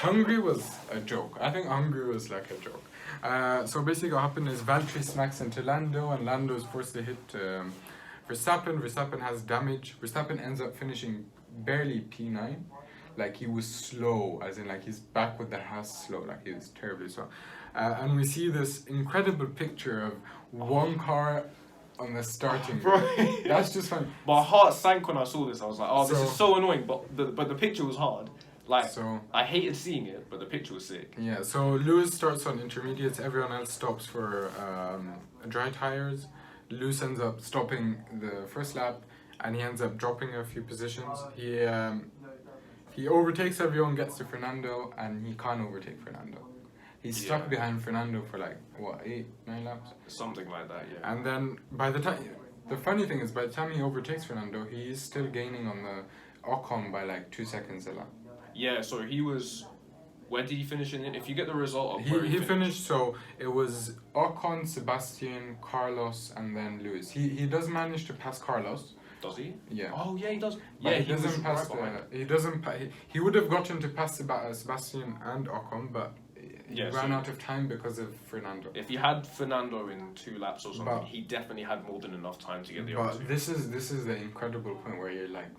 Hungary was a joke. I think Hungary was like a joke. So basically what happened is Valtteri smacks into Lando and Lando is forced to hit Verstappen. Verstappen has damage. Verstappen ends up finishing barely P9. Like he was slow, as in like his back with the Haas slow, like he was terribly slow. And we see this incredible picture of one car on the starting Bro. That's just fun. My heart sank when I saw this. I was like, oh, this So- is so annoying, but the picture was hard. Like, So I hated seeing it, but the picture was sick. yeah, so Lewis starts on intermediates, everyone else stops for dry tires. Lewis ends up stopping the first lap and he ends up dropping a few positions. He overtakes everyone, gets to Fernando, and he can't overtake Fernando. He's stuck Yeah. behind Fernando for like, what, 8, 9 laps? Something like that, yeah. And then by the time, the funny thing is, by the time he overtakes Fernando, he's still gaining on the Ocon by like 2 seconds a lap. Yeah, so he was. Where did he finish in? If you get the result of where He finished, so it was Ocon, Sebastian, Carlos, and then Lewis. He does manage to pass Carlos. Does he? Yeah. Oh yeah, he does. But Yeah, he doesn't was pass right behind him. he doesn't he would have gotten to pass Sebastian and Ocon, but he Yeah, ran so- out of time because of Fernando. If he had Fernando in 2 laps or something, But- he definitely had more than enough time to get the But other 2. this is the incredible point where you're like,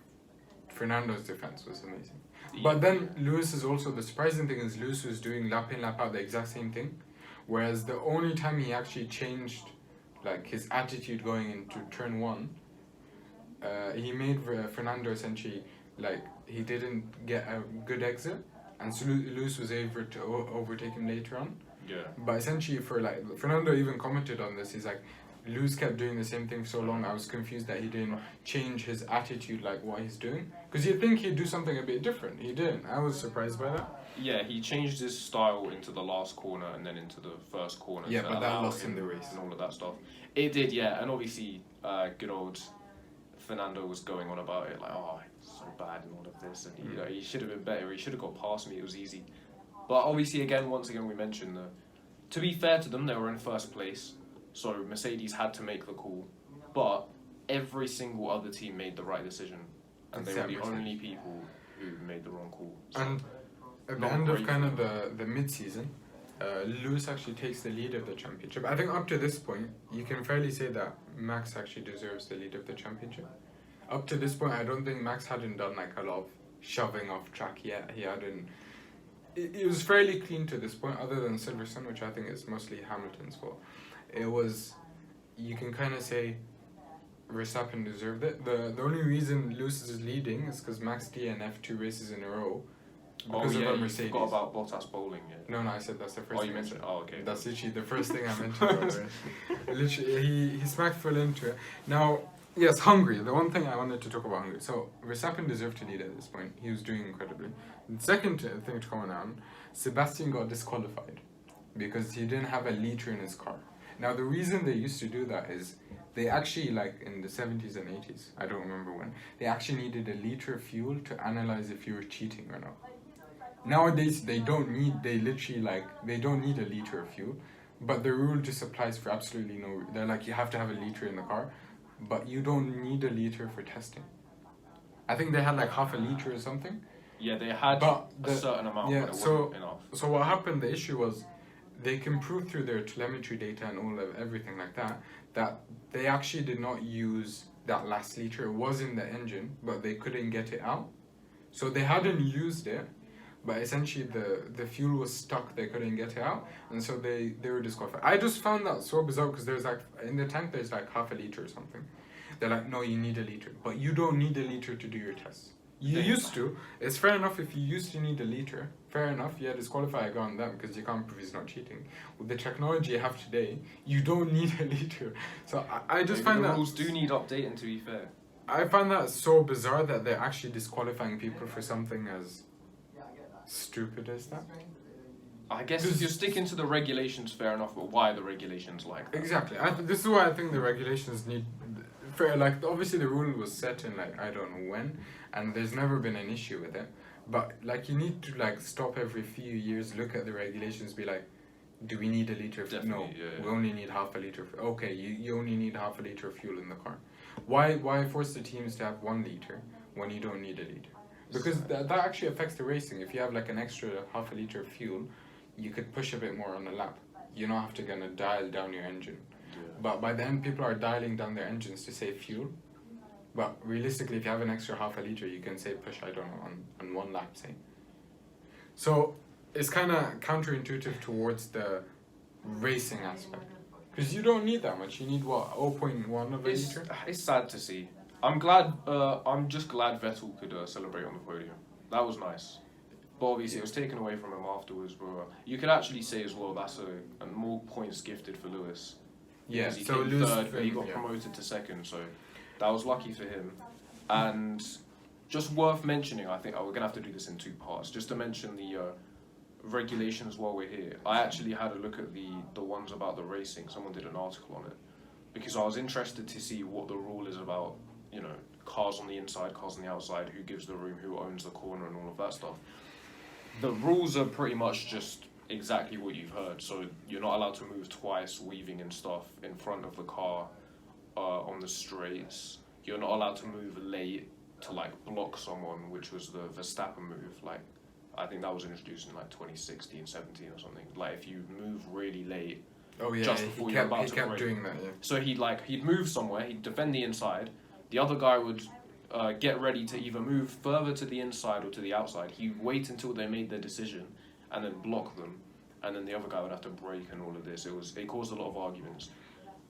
Fernando's defense was amazing. Yeah. But then Lewis is also, the surprising thing is Lewis was doing lap in, lap out the exact same thing, whereas the only time he actually changed like his attitude going into turn 1, he made Fernando essentially, like, he didn't get a good exit, and so Lewis was able to overtake him later on. Yeah. But essentially, for like, Fernando even commented on this, he's like, Lewis kept doing the same thing for so long, I was confused that he didn't change his attitude, like what he's doing. Because you'd think he'd do something a bit different. He didn't. I was surprised by that. Yeah, he changed his style into the last corner and then into the first corner. Yeah, to but that allow lost him the race. and all of that stuff. It did, yeah, and obviously, good old Fernando was going on about it, like, oh, it's so bad and all of this, and he, he should have been better. He should have got past me. It was easy. But obviously, once again, we mentioned that. To be fair to them, they were in first place, so Mercedes had to make the call. But every single other team made the right decision, and they were the Except only people who made the wrong call. So, And at the not end of great kind for of the mid-season, Lewis actually takes the lead of the championship. I think up to this point, you can fairly say that Max actually deserves the lead of the championship. Up to this point, I don't think Max hadn't done like a lot of shoving off track yet. He hadn't. It was fairly clean to this point, other than Silverstone, which I think is mostly Hamilton's fault. It was, you can kind of say, Verstappen deserved it. The only reason Lewis is leading is because Max DNF 2 races in a row. Because of a you Mercedes. forgot about Bottas bowling, yeah. No, I said that's the first Oh, thing you I mentioned. said. Oh, okay. That's literally the first thing I mentioned. Literally, he smacked full into it. Now, yes, Hungary. The one thing I wanted to talk about Hungary. So, Verstappen deserved to lead at this point. He was doing incredibly. The second thing to comment on, Sebastian got disqualified because he didn't have a liter in his car. Now, the reason they used to do that is they actually, like in the 70s and 80s, I don't remember when, they actually needed a liter of fuel to analyze if you were cheating or not. Nowadays, they don't need a liter of fuel, but the rule just applies for absolutely no. They're like, you have to have a liter in the car, but you don't need a liter for testing. I think they had like half a liter or something. Yeah, they had But a certain amount, yeah, but it so- wasn't enough. So what happened, the issue was, they can prove through their telemetry data and all of everything like that, that they actually did not use that last liter. It was in the engine, but they couldn't get it out. So they hadn't used it, but essentially the fuel was stuck, they couldn't get it out, and so they were disqualified. I just found that so bizarre because there's like, in the tank there's like half a liter or something. They're like, no, you need a liter, but you don't need a liter to do your tests. You used to. It's fair enough if you used to need a liter. Fair enough, yeah, disqualify a guy on that because you can't prove he's not cheating. With the technology you have today, you don't need a liter. So I just find the that... rules do need updating, to be fair. I find that so bizarre that they're actually disqualifying people for something as stupid as that. I guess if you're sticking to the regulations, fair enough, but why are the regulations like that? Exactly. This is why I think the regulations need... Fair, like, obviously the rule was set in, like, I don't know when, and there's never been an issue with it. But, like, you need to, like, stop every few years, look at the regulations, be like, do we need a liter of fuel? No, yeah. we only need half a liter. Okay, you only need half a liter of fuel in the car. Why force the teams to have 1 liter when you don't need a liter? Because that actually affects the racing. If you have like an extra half a liter of fuel, you could push a bit more on the lap. You don't have to kind of dial down your engine. Yeah. But by the end, people are dialing down their engines to save fuel. But realistically, if you have an extra half a liter, you can say push, I don't know, on one lap, say. So it's kind of counterintuitive towards the racing aspect. Because you don't need that much. You need what, 0.1 of a liter? It's sad to see. I'm glad. I'm just glad Vettel could celebrate on the podium. That was nice. But obviously, it was taken away from him afterwards. But you could actually say as well that's a more points gifted for Lewis. Yeah. Because he So came Lewis, third, but he got promoted to second. So that was lucky for him. And just worth mentioning, I think we're gonna have to do this in two parts. Just to mention the regulations while we're here. I actually had a look at the ones about the racing. Someone did an article on it because I was interested to see what the rule is about. You know, cars on the inside, cars on the outside, who gives the room, who owns the corner, and all of that stuff. The rules are pretty much just exactly what you've heard. So you're not allowed to move twice, weaving and stuff in front of the car on the straights. You're not allowed to move late to like block someone, which was the Verstappen move. Like, I think that was introduced in like 2016, 17 or something. Like, if you move really late, just before you're about to brake. He kept doing that, yeah. So he'd move somewhere, he'd defend the inside. The other guy would get ready to either move further to the inside or to the outside. He'd wait until they made their decision and then block them. And then the other guy would have to brake and all of this. It caused a lot of arguments.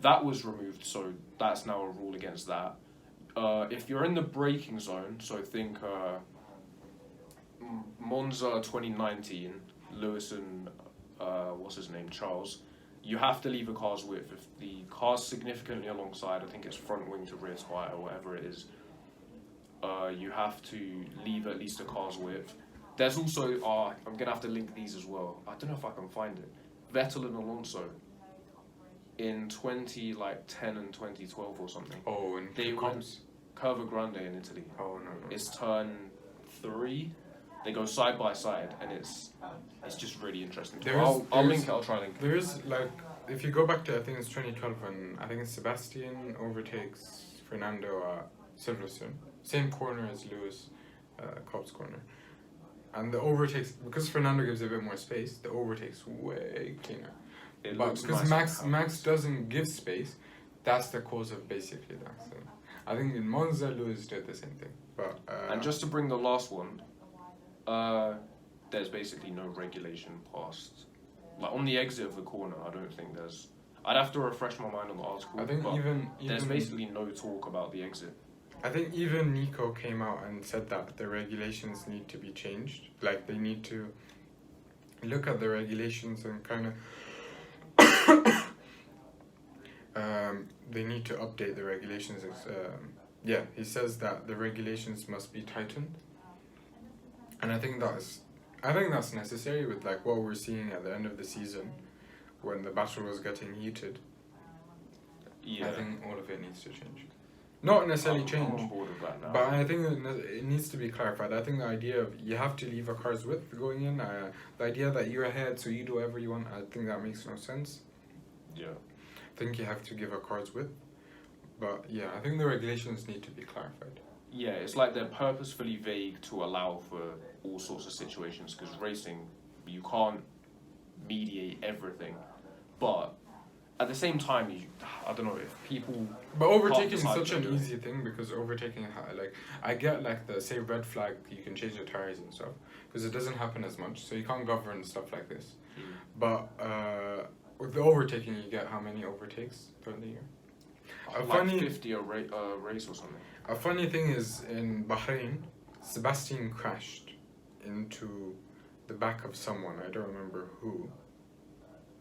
That was removed, so that's now a rule against that. If you're in the braking zone, so think Monza 2019, Lewis and what's his name, Charles, you have to leave a car's width. If the car's significantly alongside, I think it's front wing to rear tyre or whatever it is, you have to leave at least a car's width. There's also, I'm going to have to link these as well. I don't know if I can find it. Vettel and Alonso in 2010 and 2012 or something. Oh, and they went Curva Grande in Italy. Oh, no. It's turn 3. They go side by side, and it's just really interesting. I'll link it. I'll try and link it. There is, like, if you go back to, I think it's 2012, when I think it's Sebastian overtakes Fernando at Silverstone. Same corner as Lewis, Cobb's corner. And the overtakes, because Fernando gives a bit more space, the overtakes way cleaner. But because Max doesn't give space, that's the cause of basically that. So I think in Monza, Lewis did the same thing. But and just to bring the last one, there's basically no regulation past. Like on the exit of the corner, I don't think there's. I'd have to refresh my mind on the article. I think but even there's basically no talk about the exit. I think even Nico came out and said that the regulations need to be changed. Like, they need to look at the regulations and kind of they need to update the regulations. Yeah, he says that the regulations must be tightened, and I think that's necessary with like what we're seeing at the end of the season, when the battle was getting heated. Yeah, I think all of it needs to change. Not necessarily change, I'm on board with that now. but I think it needs to be clarified. I think the idea of you have to leave a car's width going in, the idea that you're ahead so you do whatever you want, I think that makes no sense. Yeah. I think you have to give a car's width, but yeah, I think the regulations need to be clarified. Yeah, it's like they're purposefully vague to allow for all sorts of situations, because racing, you can't mediate everything, but at the same time, I don't know if people. But overtaking is such an easy thing, because overtaking, like, I get like the say red flag, you can change the tires and stuff, because it doesn't happen as much, so you can't govern stuff like this. But with the overtaking, you get how many overtakes throughout the year? Like 50 a race or something. A funny thing is, in Bahrain, Sebastian crashed into the back of someone. I don't remember who.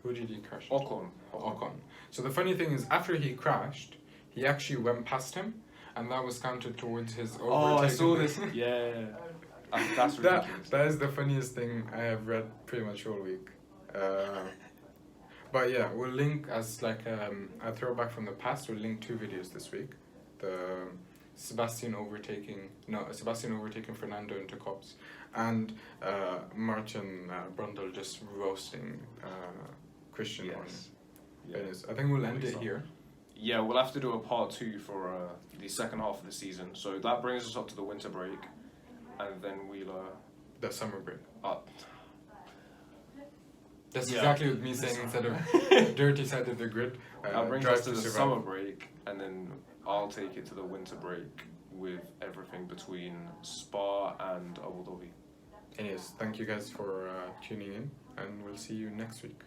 Who did he crash into? Ocon. So the funny thing is, after he crashed, he actually went past him, and that was counted towards his overtaking. Oh, I saw this. Yeah. That's ridiculous. That is the funniest thing I have read pretty much all week. But yeah, we'll link as like a throwback from the past. We'll link 2 videos this week. The Sebastian overtaking Fernando into Cops, and Martin Brundle just roasting Christian. Yes. Yes. I think we'll end it here. Yeah, we'll have to do a part 2 for the second half of the season. So that brings us up to the winter break. and then Wheeler. The summer break. Uh, That's Yeah. exactly what me saying instead of dirty side of the grid. that brings Drive us to the Survive. summer break, and then I'll take it to the winter break with everything between Spa and Abu Dhabi. Anyways, thank you guys for tuning in, and we'll see you next week.